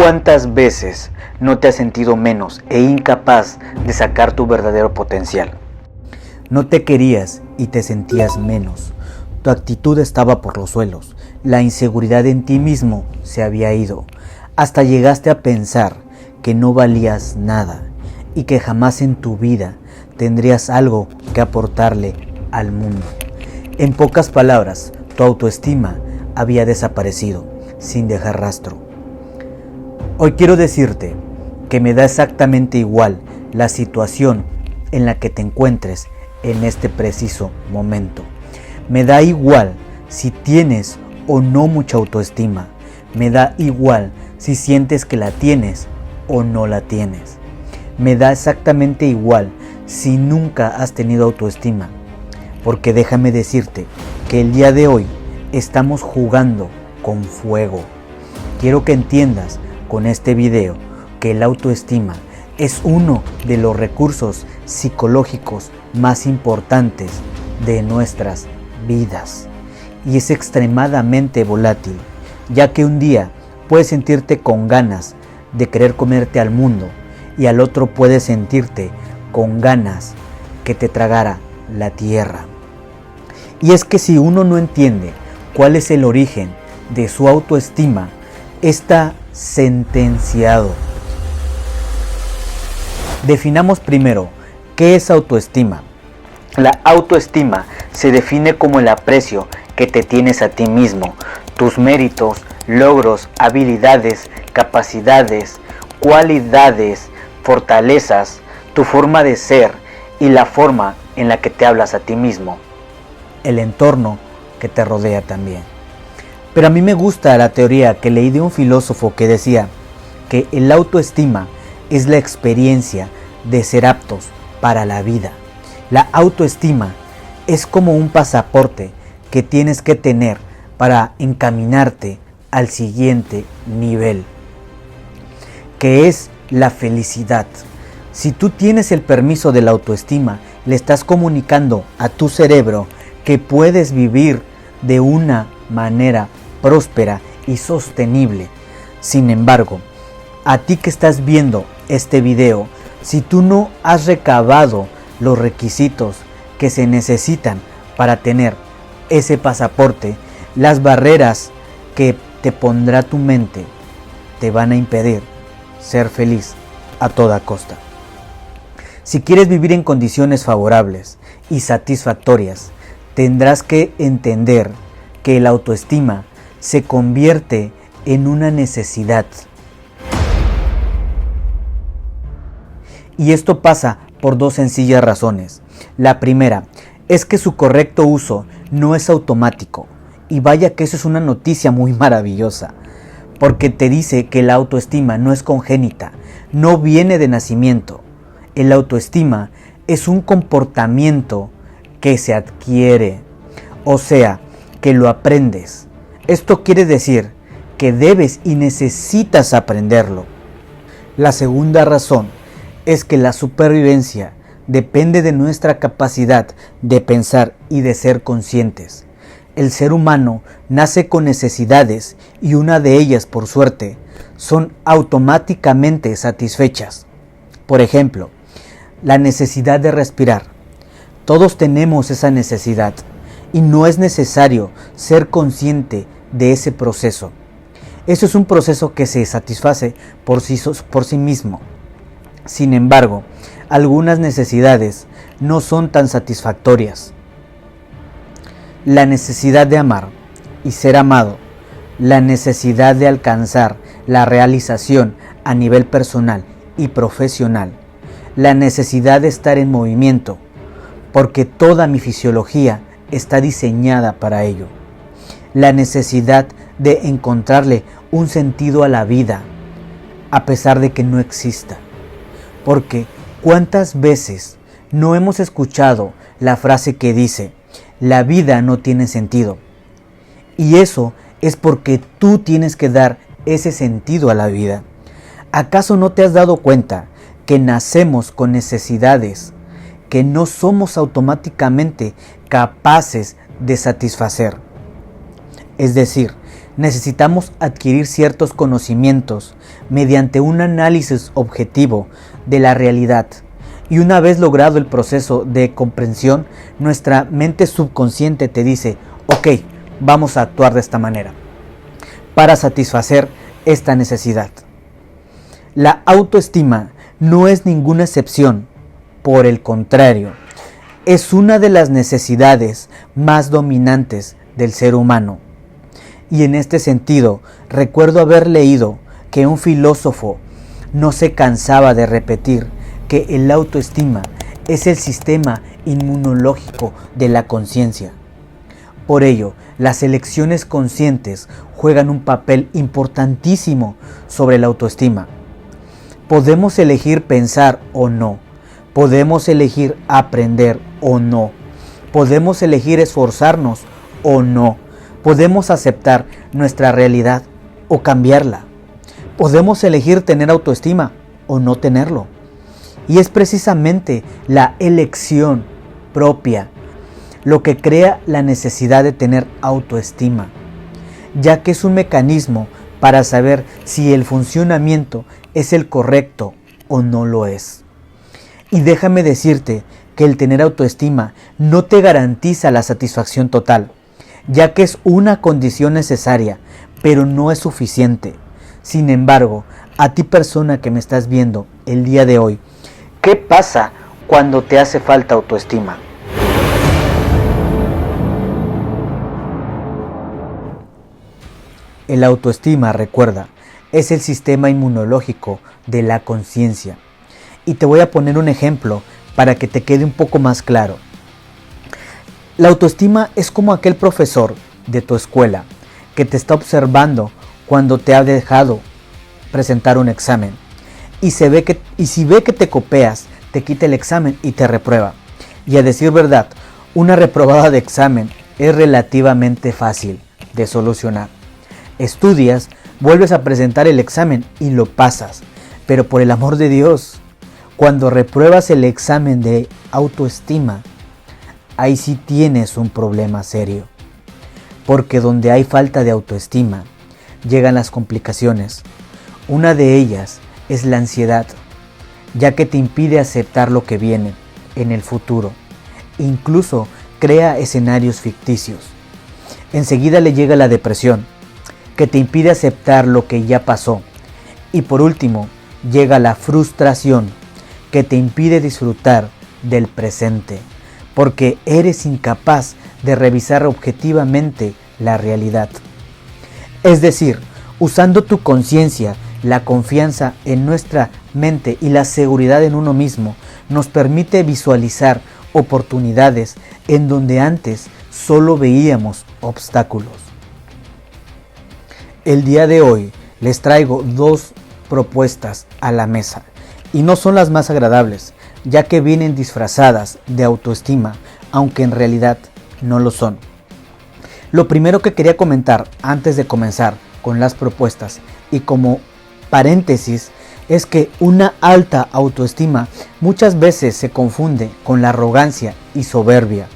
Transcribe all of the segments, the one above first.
¿Cuántas veces no te has sentido menos e incapaz de sacar tu verdadero potencial? No te querías y te sentías menos. Tu actitud estaba por los suelos. La inseguridad en ti mismo se había ido. Hasta llegaste a pensar que no valías nada y que jamás en tu vida tendrías algo que aportarle al mundo. En pocas palabras, tu autoestima había desaparecido sin dejar rastro. Hoy quiero decirte que me da exactamente igual la situación en la que te encuentres en este preciso momento. Me da igual si tienes o no mucha autoestima. Me da igual si sientes que la tienes o no la tienes. Me da exactamente igual si nunca has tenido autoestima. Porque déjame decirte que el día de hoy estamos jugando con fuego. Quiero que entiendas con este video que la autoestima es uno de los recursos psicológicos más importantes de nuestras vidas y es extremadamente volátil, ya que un día puedes sentirte con ganas de querer comerte al mundo y al otro puedes sentirte con ganas que te tragara la tierra. Y es que si uno no entiende cuál es el origen de su autoestima, está sentenciado. Definamos primero qué es autoestima. La autoestima se define como el aprecio que te tienes a ti mismo, tus méritos, logros, habilidades, capacidades, cualidades, fortalezas, tu forma de ser y la forma en la que te hablas a ti mismo, el entorno que te rodea también. Pero a mí me gusta la teoría que leí de un filósofo que decía que el autoestima es la experiencia de ser aptos para la vida. La autoestima es como un pasaporte que tienes que tener para encaminarte al siguiente nivel, que es la felicidad. Si tú tienes el permiso de la autoestima, le estás comunicando a tu cerebro que puedes vivir de una manera próspera y sostenible. Sin embargo, a ti que estás viendo este video, si tú no has recabado los requisitos que se necesitan para tener ese pasaporte, las barreras que te pondrá tu mente te van a impedir ser feliz a toda costa. Si quieres vivir en condiciones favorables y satisfactorias, tendrás que entender que la autoestima se convierte en una necesidad. Y esto pasa por dos sencillas razones. La primera es que su correcto uso no es automático. Y vaya que eso es una noticia muy maravillosa, porque te dice que la autoestima no es congénita, no viene de nacimiento. El autoestima es un comportamiento que se adquiere, o sea, que lo aprendes. Esto quiere decir que debes y necesitas aprenderlo. La segunda razón es que la supervivencia depende de nuestra capacidad de pensar y de ser conscientes. El ser humano nace con necesidades y una de ellas, por suerte, son automáticamente satisfechas. Por ejemplo, la necesidad de respirar. Todos tenemos esa necesidad y no es necesario ser consciente de ese proceso. Eso es un proceso que se satisface por sí mismo. Sin embargo, algunas necesidades no son tan satisfactorias. La necesidad de amar y ser amado, la necesidad de alcanzar la realización a nivel personal y profesional, la necesidad de estar en movimiento, porque toda mi fisiología está diseñada para ello. La necesidad de encontrarle un sentido a la vida, a pesar de que no exista. Porque ¿cuántas veces no hemos escuchado la frase que dice, la vida no tiene sentido? Y eso es porque tú tienes que dar ese sentido a la vida. ¿Acaso no te has dado cuenta que nacemos con necesidades que no somos automáticamente capaces de satisfacer? Es decir, necesitamos adquirir ciertos conocimientos mediante un análisis objetivo de la realidad. Y una vez logrado el proceso de comprensión, nuestra mente subconsciente te dice, ok, vamos a actuar de esta manera para satisfacer esta necesidad. La autoestima no es ninguna excepción, por el contrario, es una de las necesidades más dominantes del ser humano. Y en este sentido, recuerdo haber leído que un filósofo no se cansaba de repetir que el autoestima es el sistema inmunológico de la conciencia. Por ello, las elecciones conscientes juegan un papel importantísimo sobre la autoestima. Podemos elegir pensar o no, podemos elegir aprender o no, podemos elegir esforzarnos o no, podemos aceptar nuestra realidad o cambiarla, podemos elegir tener autoestima o no tenerlo. Y es precisamente la elección propia lo que crea la necesidad de tener autoestima, ya que es un mecanismo para saber si el funcionamiento es el correcto o no lo es. Y déjame decirte que el tener autoestima no te garantiza la satisfacción total, ya que es una condición necesaria, pero no es suficiente. Sin embargo, a ti persona que me estás viendo el día de hoy, ¿qué pasa cuando te hace falta autoestima? El autoestima, recuerda, es el sistema inmunológico de la conciencia. Y te voy a poner un ejemplo para que te quede un poco más claro. La autoestima es como aquel profesor de tu escuela que te está observando cuando te ha dejado presentar un examen. Y si ve que te copias, te quita el examen y te reprueba. Y a decir verdad, una reprobada de examen es relativamente fácil de solucionar. Estudias, vuelves a presentar el examen y lo pasas. Pero por el amor de Dios, cuando repruebas el examen de autoestima, ahí sí tienes un problema serio. Porque donde hay falta de autoestima, llegan las complicaciones. Una de ellas es la ansiedad, ya que te impide aceptar lo que viene en el futuro. Incluso crea escenarios ficticios. Enseguida le llega la depresión, que te impide aceptar lo que ya pasó. Y por último, llega la frustración, que te impide disfrutar del presente, porque eres incapaz de revisar objetivamente la realidad. Es decir, usando tu conciencia, la confianza en nuestra mente y la seguridad en uno mismo, nos permite visualizar oportunidades en donde antes solo veíamos obstáculos. El día de hoy les traigo dos propuestas a la mesa y no son las más agradables, ya que vienen disfrazadas de autoestima, aunque en realidad no lo son. Lo primero que quería comentar antes de comenzar con las propuestas y como paréntesis es que una alta autoestima muchas veces se confunde con la arrogancia y soberbia,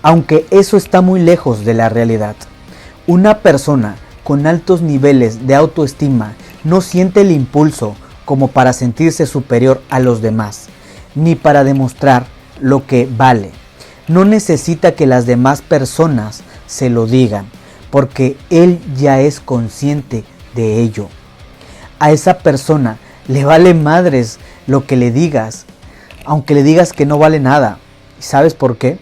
aunque eso está muy lejos de la realidad. Una persona con altos niveles de autoestima no siente el impulso como para sentirse superior a los demás, ni para demostrar lo que vale. No necesita que las demás personas se lo digan, porque él ya es consciente de ello. A esa persona le vale madres lo que le digas, aunque le digas que no vale nada. ¿Y sabes por qué?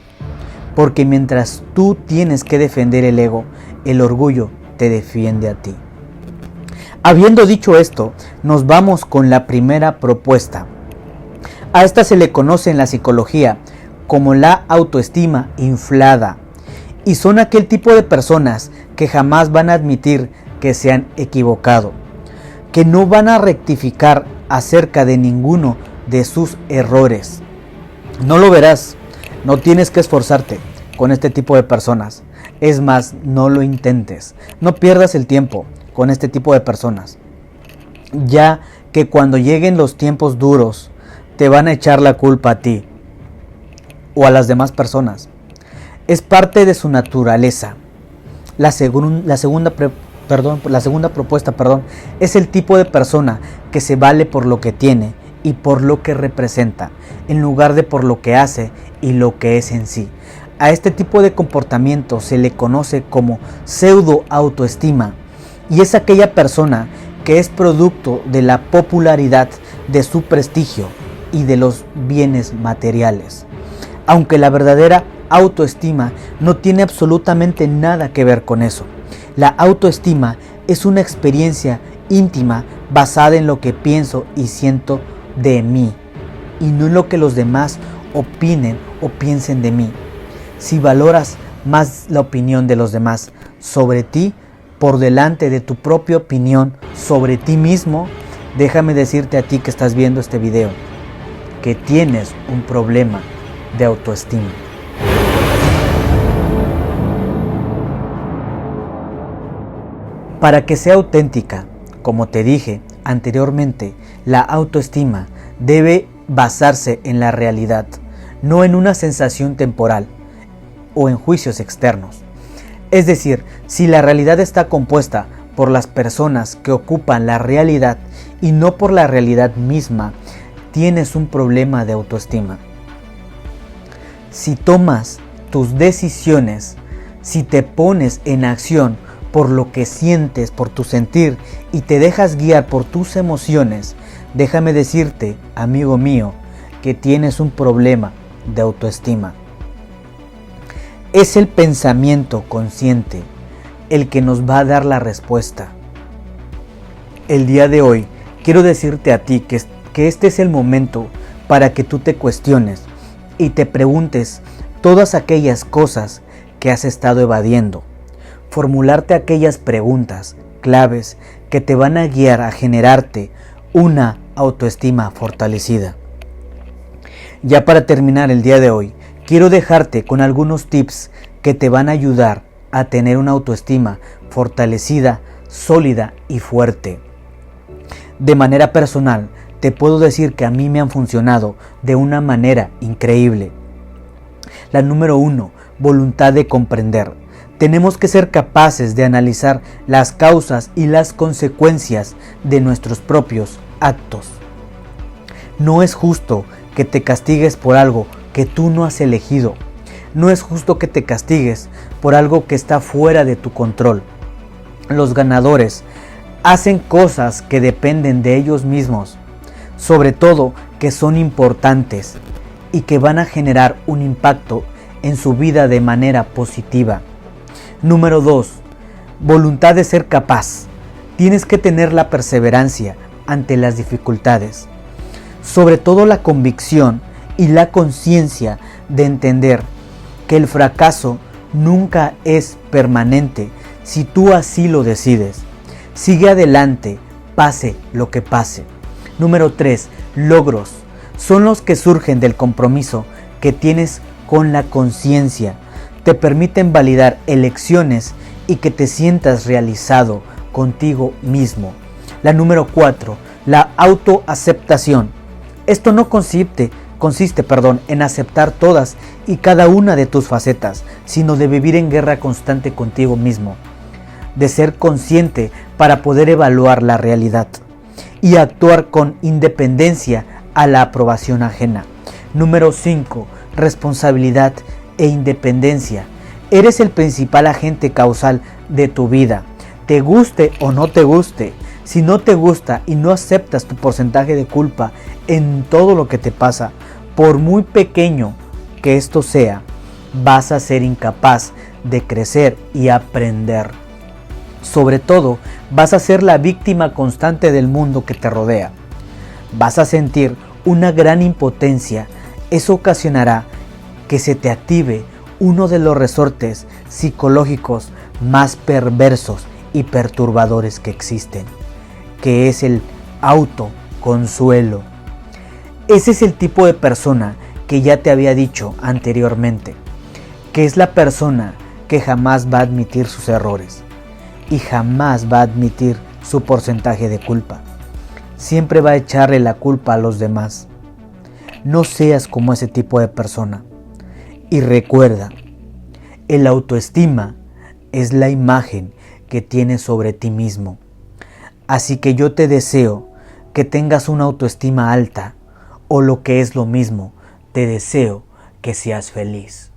Porque mientras tú tienes que defender el ego, el orgullo te defiende a ti. Habiendo dicho esto, nos vamos con la primera propuesta. A esta se le conoce en la psicología como la autoestima inflada, y son aquel tipo de personas que jamás van a admitir que se han equivocado, que no van a rectificar acerca de ninguno de sus errores. No lo verás, no tienes que esforzarte con este tipo de personas. Es más, no lo intentes, no pierdas el tiempo con este tipo de personas, ya que cuando lleguen los tiempos duros te van a echar la culpa a ti o a las demás personas. Es parte de su naturaleza. La segunda propuesta, es el tipo de persona que se vale por lo que tiene y por lo que representa, en lugar de por lo que hace y lo que es en sí. A este tipo de comportamiento se le conoce como pseudo autoestima, y es aquella persona que es producto de la popularidad, de su prestigio y de los bienes materiales. Aunque la verdadera autoestima no tiene absolutamente nada que ver con eso. La autoestima es una experiencia íntima basada en lo que pienso y siento de mí, y no en lo que los demás opinen o piensen de mí. Si valoras más la opinión de los demás sobre ti por delante de tu propia opinión sobre ti mismo, déjame decirte a ti que estás viendo este video que tienes un problema de autoestima. Para que sea auténtica, como te dije anteriormente, la autoestima debe basarse en la realidad, no en una sensación temporal o en juicios externos. Es decir, si la realidad está compuesta por las personas que ocupan la realidad y no por la realidad misma, tienes un problema de autoestima. Si tomas tus decisiones, si te pones en acción por lo que sientes, por tu sentir, y te dejas guiar por tus emociones, déjame decirte, amigo mío, que tienes un problema de autoestima. Es el pensamiento consciente el que nos va a dar la respuesta. El día de hoy quiero decirte a ti que este es el momento para que tú te cuestiones y te preguntes todas aquellas cosas que has estado evadiendo. Formularte aquellas preguntas claves que te van a guiar a generarte una autoestima fortalecida. Ya para terminar el día de hoy, quiero dejarte con algunos tips que te van a ayudar a tener una autoestima fortalecida, sólida y fuerte. De manera personal, te puedo decir que a mí me han funcionado de una manera increíble. La número 1, voluntad de comprender. Tenemos que ser capaces de analizar las causas y las consecuencias de nuestros propios actos. No es justo que te castigues por algo que tú no has elegido. No es justo que te castigues por algo que está fuera de tu control. Los ganadores hacen cosas que dependen de ellos mismos, sobre todo que son importantes y que van a generar un impacto en su vida de manera positiva. Número 2. Voluntad de ser capaz. Tienes que tener la perseverancia ante las dificultades, sobre todo la convicción y la conciencia de entender que el fracaso nunca es permanente si tú así lo decides. Sigue adelante, pase lo que pase. Número 3. Logros. Son los que surgen del compromiso que tienes con la conciencia. Te permiten validar elecciones y que te sientas realizado contigo mismo. La número 4. La autoaceptación. Esto no consiste en aceptar todas y cada una de tus facetas, sino de vivir en guerra constante contigo mismo, de ser consciente para poder evaluar la realidad y actuar con independencia a la aprobación ajena. Número 5. Responsabilidad e independencia. Eres el principal agente causal de tu vida, te guste o no te guste. Si no te gusta y no aceptas tu porcentaje de culpa en todo lo que te pasa, por muy pequeño que esto sea, vas a ser incapaz de crecer y aprender. Sobre todo, vas a ser la víctima constante del mundo que te rodea. Vas a sentir una gran impotencia. Eso ocasionará que se te active uno de los resortes psicológicos más perversos y perturbadores que existen, que es el autoconsuelo. Ese es el tipo de persona que ya te había dicho anteriormente, que es la persona que jamás va a admitir sus errores y jamás va a admitir su porcentaje de culpa. Siempre va a echarle la culpa a los demás. No seas como ese tipo de persona. Y recuerda, el autoestima es la imagen que tienes sobre ti mismo. Así que yo te deseo que tengas una autoestima alta, o lo que es lo mismo, te deseo que seas feliz.